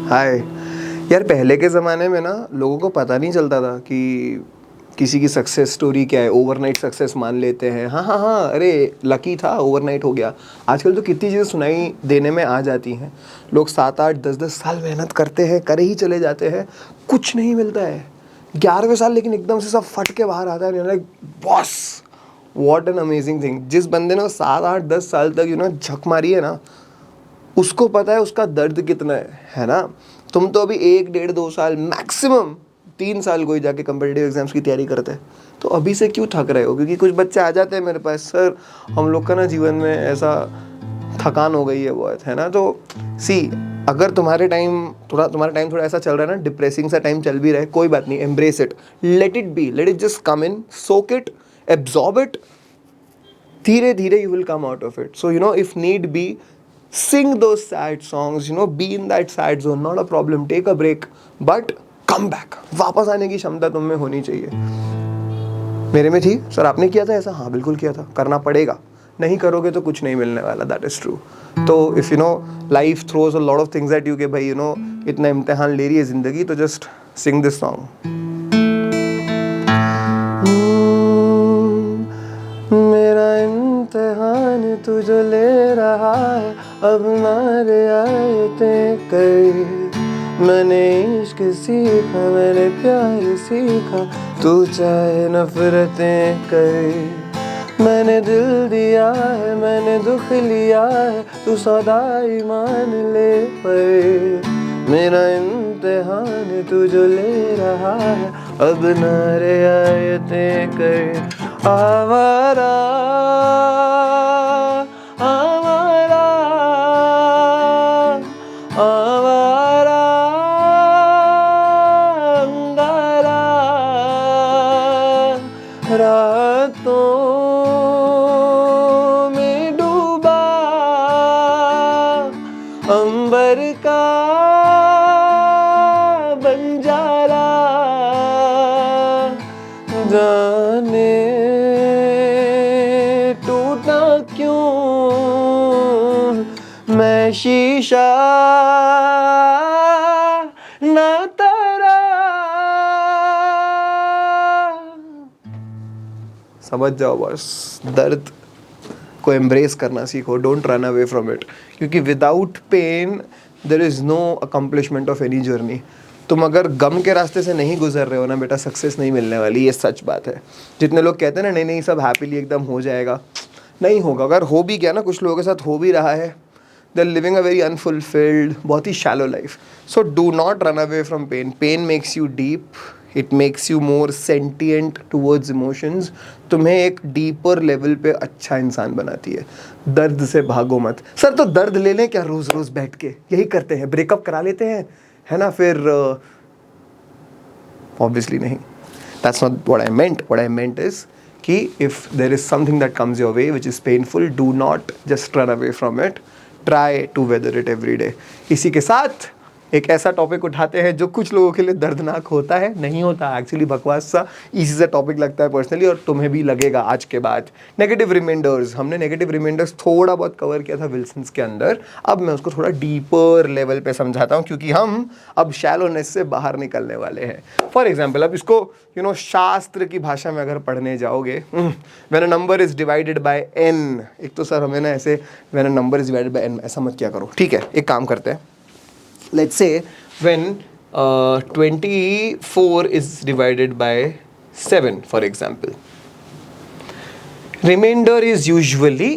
हाय यार, पहले के ज़माने में ना लोगों को पता नहीं चलता था कि किसी की सक्सेस स्टोरी क्या है। ओवरनाइट सक्सेस मान लेते हैं, हाँ हाँ हाँ, अरे लकी था, ओवरनाइट हो गया। आजकल तो कितनी चीज़ें सुनाई देने में आ जाती हैं। लोग 7 8 10 10 साल मेहनत करते हैं, करे ही चले जाते हैं, कुछ नहीं मिलता है। 11वें साल लेकिन एकदम से सब फट के बाहर आता है, like boss, what an amazing thing. जिस बंदे ने 7 8 10 साल तक झक मारी है ना, उसको पता है उसका दर्द कितना है ना। तुम तो अभी 1 1.5 2 साल, मैक्सिमम 3 साल कोई जाके कम्पिटिटिव एग्जाम्स की तैयारी करते हैं, तो अभी से क्यों थक रहे हो? क्योंकि कुछ बच्चे आ जाते हैं मेरे पास, सर हम लोग का ना जीवन में ऐसा थकान हो गई है बहुत, है ना। तो सी, अगर तुम्हारा टाइम थोड़ा ऐसा चल रहा है ना, डिप्रेसिंग सा टाइम चल भी रहा है, कोई बात नहीं, embrace it, let it be, let it just come in, soak it, absorb it, धीरे धीरे you will come out of it. So if need be, sing those sad songs, be in that sad zone, not a problem, take a break, but come back. वापस आने की क्षमता तुम में होनी चाहिए। मेरे में थी। सर आपने किया था ऐसा? हाँ बिल्कुल किया था, करना पड़ेगा, नहीं करोगे तो कुछ नहीं मिलने वाला, दैट इज ट्रू। तो if life throws a lot of things at you कि भाई इतना इम्तिहान ले रही है जिंदगी, तो जस्ट सिंग दिस सॉन्ग। मेरा इम्तिहान तू जो ले रहा है, अब मारे आयतें कर। मैंने इश्क सीखा, मैंने प्यार सीखा, तू चाहे नफरतें कर। मैंने दिल दिया है, मैंने दुख लिया है, तू सौदाई मान ले पर। मेरा इम्तिहान तू जो ले रहा है, अब ना रियायतें कर। आवारा आवारा आवारा अंगारा, रातों में डूबा अंबर का बंजारा, जाने टूटा क्यों मैं शीशा ना तेरा। समझ जाओ बस, दर्द को एम्ब्रेस करना सीखो, don't run away from it, क्योंकि without pain there is no accomplishment of any journey. तुम अगर गम के रास्ते से नहीं गुजर रहे हो ना बेटा, सक्सेस नहीं मिलने वाली, ये सच बात है। जितने लोग कहते हैं ना नहीं नहीं सब हैप्पीली एकदम हो जाएगा, नहीं होगा। अगर हो भी गया ना, कुछ लोगों के साथ हो भी रहा है, they are living a very unfulfilled, बहुत ही shallow life. So do not run away from pain. Pain makes you deep, it makes you more sentient towards emotions, तुम्हें एक डीपर लेवल पे अच्छा इंसान बनाती है। दर्द से भागो मत। सर तो दर्द ले लें क्या रोज़ रोज़ बैठ के? यही करते हैं, ब्रेकअप करा लेते हैं, है ना, फिर ऑब्वियसली नहीं। That's not what I meant. What I meant is कि if there is something that comes your way which is painful, do not just run away from it, try to weather it every day. इसी के साथ एक ऐसा topic उठाते हैं जो कुछ लोगों के लिए दर्दनाक होता है, नहीं होता एक्चुअली, बकवास सा इसी से टॉपिक लगता है पर्सनली, और तुम्हें भी लगेगा आज के बाद। Negative reminders. हमने नेगेटिव रिमाइंडर्स थोड़ा बहुत कवर किया था विल्सन्स के अंदर, अब मैं उसको थोड़ा डीपर लेवल पे समझाता हूँ, क्योंकि हम अब शैलोनेस से बाहर निकलने वाले हैं। फॉर एग्जाम्पल, अब इसको शास्त्र की भाषा में अगर पढ़ने जाओगे, when a number is divided bye n, एक तो सर हमें ना ऐसे when a number is divided bye n ऐसा मत क्या करो, ठीक है, एक काम करते हैं। Let's say when 24 is divided by 7, for example, remainder is usually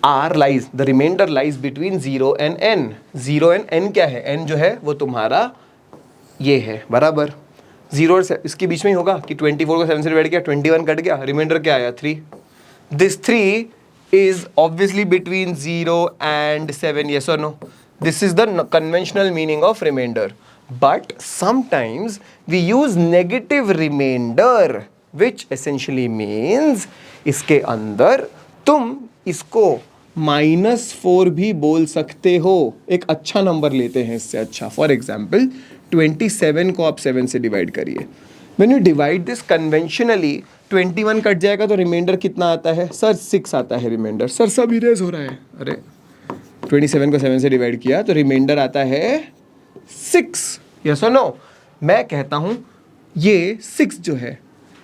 the remainder lies between 0 and n. 0 and n क्या है? n जो है वो तुम्हारा ये है, बराबर 0 और इसके बीच में ही होगा कि 24 को 7 से डिवाइड किया, 21 कट गया, रिमाइंडर क्या आया? 3. This 3 is obviously between 0 and 7, yes or no? This is the conventional meaning of remainder. But sometimes we use negative remainder, which essentially means इसके अंदर तुम इसको -4 भी बोल सकते हो। एक अच्छा नंबर लेते हैं इससे अच्छा। फॉर एग्जाम्पल 27 को आप 7 से डिवाइड करिए। When you divide this conventionally, 21 cut जाएगा तो रिमाइंडर कितना आता है? सर 6 आता है रिमाइंडर। सर सब इरेज हो रहा है। अरे 27 को 7 से डिवाइड किया तो रिमाइंडर आता है 6, यस और नो? मैं कहता हूं ये 6 जो है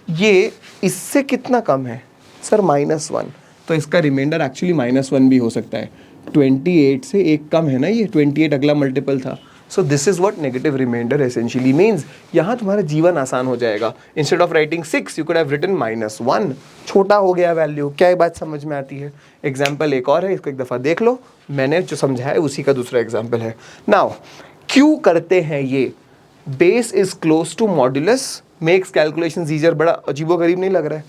ये इससे कितना कम है सर? -1। तो इसका रिमाइंडर एक्चुअली -1 भी हो सकता है। 28 से एक कम है ना, ये 28 अगला मल्टीपल था। So this is what negative reminder essentially means. यहाँ तुम्हारा जीवन आसान हो जाएगा। Instead of writing 6 you could have written -1। छोटा हो गया वैल्यू। क्या ये बात समझ में आती है? एग्जाम्पल एक और है, इसको एक दफ़ा देख लो। मैंने जो समझाया है उसी का दूसरा एग्जाम्पल है। नाउ क्यों करते हैं ये? Base is close to modulus makes calculations easier. बड़ा अजीबोगरीब नहीं लग रहा है?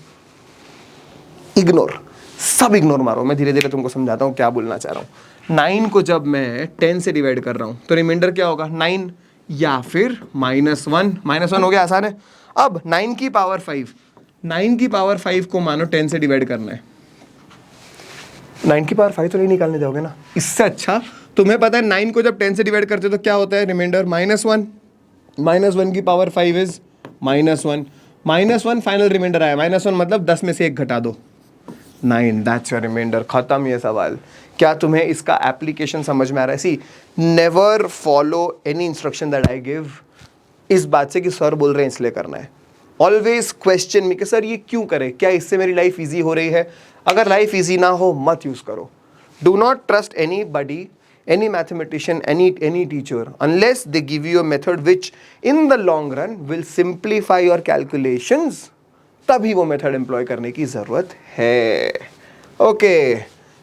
इग्नोर, सब इग्नोर मारो। मैं धीरे धीरे तुमको समझाता हूँ क्या बोलना चाह रहा हूँ। 9 को जब मैं 10 से डिवाइड कर रहा हूँ तो रिमाइंडर क्या होगा? 9 या फिर -1। -1 हो गया, आसान है। अब 9 की पावर 5, 9 की पावर 5 को मानो 10 से डिवाइड करना है। 9 की पावर 5 तो नहीं निकालने जाओगे ना? इससे अच्छा तुम्हें पता है 9 को जब 10 से डिवाइड करते हो तो क्या होता है? रिमाइंडर -1। -1 की पावर 5 इज -1। -1 फाइनल रिमाइंडर आया। -1 मतलब 10 में से 1 घटा दो, 9। That's your reminder. खत्म ये सवाल। क्या तुम्हें इसका एप्लीकेशन समझ में आ रहा है? See, never follow any instruction that I give इस बात से कि सर बोल रहे हैं इसलिए करना है। ऑलवेज क्वेश्चन मी कि सर ये क्यों करें, क्या इससे मेरी लाइफ ईजी हो रही है? अगर लाइफ ईजी ना हो मत यूज करो। Do not trust any buddy, any mathematician, any teacher, unless they give you a method which in the long run will simplify your calculations, तभी वो मेथड एम्प्लॉय करने की ज़रूरत है। ओके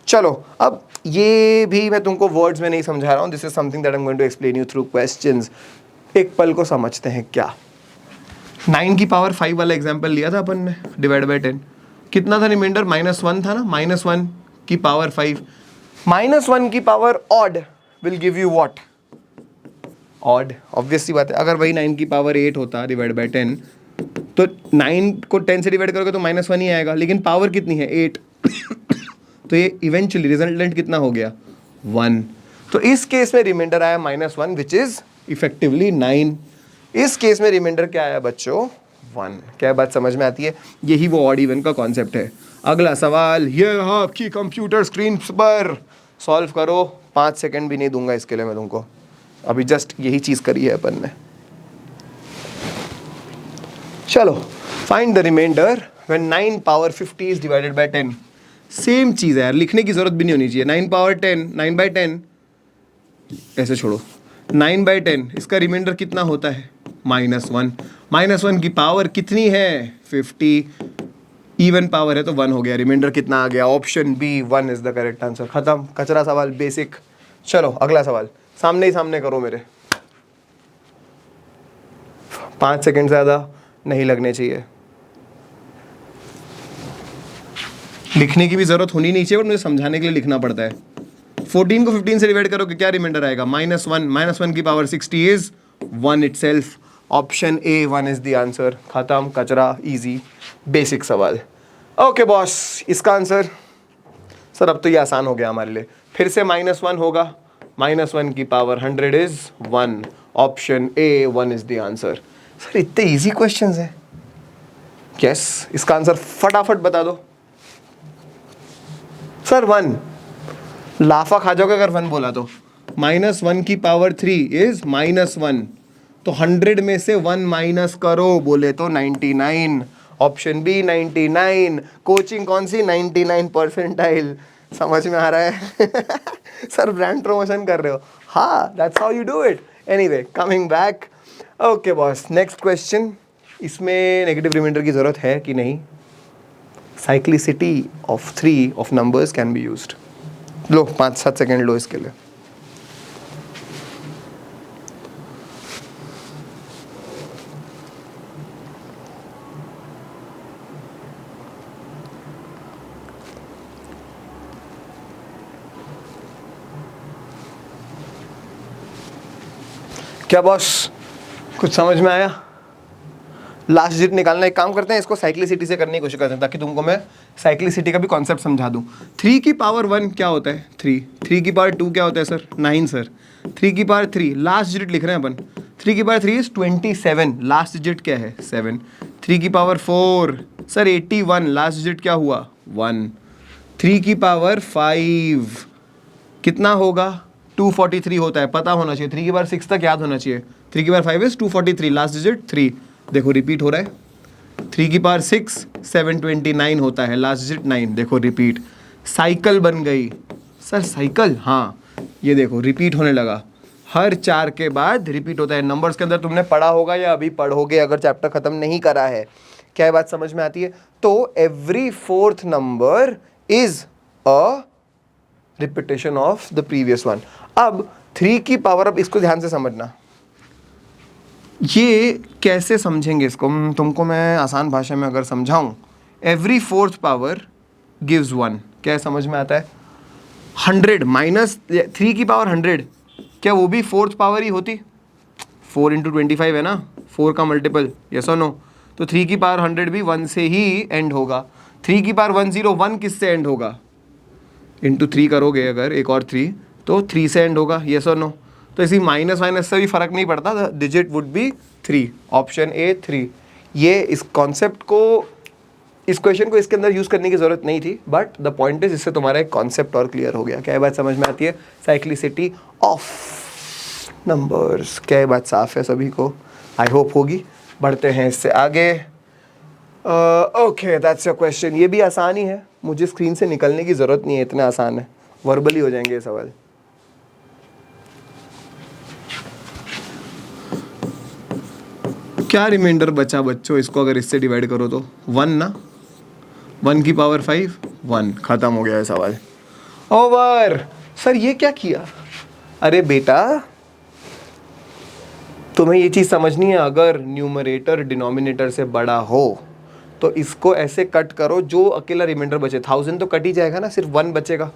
चलो, अब ये भी मैं तुमको वर्ड्स में नहीं समझा रहा हूँ। This is something that I am going to explain you through questions. एक पल को समझते हैं क्या। 9 की पावर 5 वाला एग्जाम्पल लिया था अपन ने, डिवाइड बाई 10। कितना था रिमाइंडर? -1 था ना? -1 की पावर 5, -1 की power odd will give you what? Odd. Obvious सी बात है। अगर वही 9 की पावर 8 होता डिवाइड बाई 10 तो 9 को 10 से डिवाइड करोगे तो -1 ही आएगा, लेकिन पावर कितनी है? 8। तो ये इवेंचुअली रिजल्टेंट कितना हो गया? 1। तो इस केस में रिमाइंडर आया -1 विच इज इफेक्टिवली 9। इस केस में रिमाइंडर क्या आया बच्चों? 1। क्या बात समझ में आती है? यही वो ऑड इवन का कॉन्सेप्ट है। अगला सवाल ये आपकी कंप्यूटर स्क्रीन पर सॉल्व करो। 5 सेकंड भी नहीं दूंगा इसके लिए मैं तुमको। अभी जस्ट यही चीज करी है अपन ने। चलो, find the reminder when 9 power 50 is divided by 10। Same चीज है यार, लिखने की जरूरत भी नहीं होनी चाहिए। 9 पावर 10, 9 बाई 10 ऐसे छोड़ो। 9 बाई 10 इसका रिमाइंडर कितना होता है? -1। -1 की पावर कितनी है? 50। इवन पावर है तो 1 हो गया। रिमाइंडर कितना आ गया? Option B 1 is the correct answer. खत्म, कचरा सवाल, बेसिक। चलो अगला सवाल, सामने ही सामने करो मेरे। 5 सेकंड ज़्यादा नहीं लगने चाहिए। लिखने की भी जरूरत होनी नहीं चाहिए, और मुझे समझाने के लिए लिखना पड़ता है। 14 को 15 से डिवाइड करोगे क्या रिमाइंडर आएगा? -1। -1 की power 60 is 1 itself. Option A 1 is the answer. खत्म, कचरा, इजी, बेसिक सवाल। ओके बॉस, इसका आंसर सर अब तो ये आसान हो गया हमारे लिए। फिर से -1 होगा। -1 की power 100 is 1। Option A 1 is the answer. Sir इतने इजी क्वेश्चंस हैं। यस, इसका आंसर फटाफट बता दो सर। 1। लाफा खा जाओगे अगर 1 बोला तो। -1 की पावर 3 इज -1। तो 100 में से 1 माइनस करो बोले तो 99। Option B 99। कोचिंग कौन सी? 99 परसेंटाइल। समझ में आ रहा है? सर ब्रांड प्रमोशन कर रहे हो? हाँ, that's how you do it. Anyway, coming back. Okay boss, next question. इसमें नेगेटिव रिमाइंडर की जरूरत है कि नहीं? Cyclicity of 3 of numbers can be used. लो 5-7 सेकेंड लो इसके लिए। क्या बॉस, कुछ समझ में आया? लास्ट डिजिट निकालना। एक काम करते हैं, इसको साइक्लिसिटी से करने की कोशिश करते हैं ताकि तुमको मैं साइक्लिसिटी का भी कॉन्सेप्ट समझा दूं। 3 की पावर 1 क्या होता है? 3। 3 की पावर 2 क्या होता है सर? 9 सर। 3 की पावर 3 लास्ट डिजिट लिख रहे हैं अपन। 3 की पावर 3 इज 27। लास्ट डिजिट क्या है? 7। 3 की पावर 4 सर 81। लास्ट डिजिट क्या हुआ? 1। 3 की पावर 5 कितना होगा? 243 होता है, पता होना चाहिए। 3 की पावर 6 तक याद होना चाहिए। 3 की पावर 5 इज 243, लास्ट डिजिट 3। देखो रिपीट हो रहा है। 3 की पावर 6 729 होता है, लास्ट डिजिट 9। देखो रिपीट, साइकिल बन गई। सर साइकिल, हाँ ये देखो रिपीट होने लगा, हर 4 के बाद रिपीट होता है। नंबर्स के अंदर तुमने पढ़ा होगा या अभी पढ़ोगे अगर चैप्टर खत्म नहीं करा है। क्या ये बात समझ में आती है? तो every fourth number is a repetition of the previous one. अब 3 की पावर, अब इसको ध्यान से समझना, ये कैसे समझेंगे इसको तुमको मैं आसान भाषा में अगर समझाऊं। एवरी फोर्थ पावर गिव्स 1, क्या समझ में आता है? 100 माइनस 3 की पावर 100, क्या वो भी फोर्थ पावर ही होती? 4 इंटू 25 है ना, 4 का मल्टीपल, यस और नो? तो 3 की पावर 100 भी 1 से ही एंड होगा। 3 की पावर 101 किससे एंड होगा? इंटू 3 करोगे अगर एक और 3 तो 3 से एंड होगा, यस और नो? तो इसी माइनस माइनस से भी फर्क नहीं पड़ता, digit would be 3। Option A 3। ये इस कॉन्सेप्ट को, इस क्वेश्चन को इसके अंदर यूज करने की जरूरत नहीं थी, बट द पॉइंट इज इससे तुम्हारा एक कॉन्सेप्ट और क्लियर हो गया। क्या ये बात समझ में आती है? साइक्लिसिटी ऑफ नंबर्स, क्या ये बात साफ है सभी को? आई होप होगी। बढ़ते हैं इससे आगे। Okay, that's your question. ये भी आसान ही है, मुझे स्क्रीन से निकलने की जरूरत नहीं है, इतना आसान है, वर्बली हो जाएंगे ये सवाल। क्या रिमाइंडर बचा बच्चों? इसको अगर इससे डिवाइड करो तो 1 ना, 1 की पावर 5, 1, खत्म हो गया है सवाल, ओवर। सर ये क्या किया? अरे बेटा तुम्हें ये चीज़ समझनी है, अगर न्यूमरेटर डिनोमिनेटर से बड़ा हो तो इसको ऐसे कट करो, जो अकेला रिमाइंडर बचे 1000 तो कट ही जाएगा ना, सिर्फ 1 बचेगा,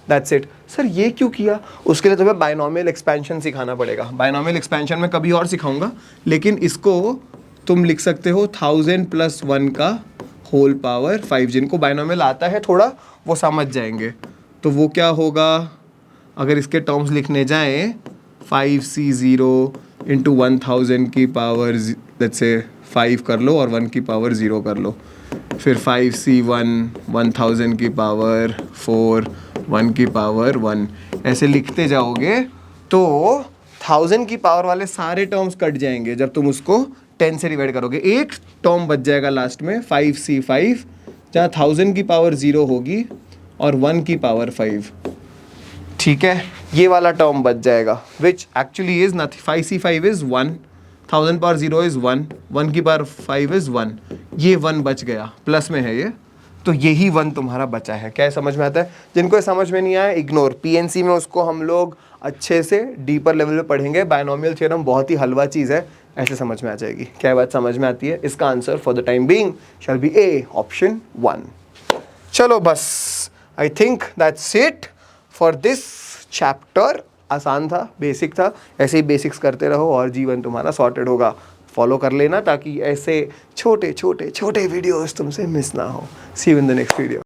दैट्स इट। सर ये क्यों किया? उसके लिए तुम्हें बायनॉमियल एक्सपेंशन सिखाना पड़ेगा। बायनॉमियल एक्सपेंशन में कभी और सिखाऊंगा, लेकिन इसको तुम लिख सकते हो 1000 + 1 का होल पावर 5। जिनको बायनॉमियल आता है थोड़ा वो समझ जाएंगे। तो वो क्या होगा, अगर इसके टर्म्स लिखने जाएं, 5c0 इंटू 1000 की पावर लेट्स से 5 कर लो और 1 की पावर 0 कर लो, फिर 5c1 1000 की पावर 4 1 की पावर 1, ऐसे लिखते जाओगे तो 1000 की पावर वाले सारे टर्म्स कट जाएंगे जब तुम उसको 10 से डिवाइड करोगे। एक टर्म बच जाएगा लास्ट में 5c5, जहाँ 1000 की पावर 0 होगी और 1 की पावर 5, ठीक है, ये वाला टर्म बच जाएगा, which actually is nothing. 5c5 is 1, 1000 power 0 is 1, 1 की पावर 5 इज 1, ये 1 बच गया, प्लस में है ये, तो यही 1 तुम्हारा बचा है। क्या समझ में आता है? जिनको समझ में नहीं आया इग्नोर, पीएनसी में उसको हम लोग अच्छे से डीपर लेवल पे पढ़ेंगे। बायनॉमियल थ्योरम बहुत ही हलवा चीज़ है, ऐसे समझ में आ जाएगी। क्या बात समझ में आती है? इसका answer for the time being shall be A, option 1। चलो बस, I think that's it for this chapter. आसान था, बेसिक था, ऐसे ही बेसिक्स करते रहो और जीवन तुम्हारा सॉर्टेड होगा। फॉलो कर लेना ताकि ऐसे छोटे छोटे छोटे वीडियोस तुमसे मिस ना हो। See you in the next video.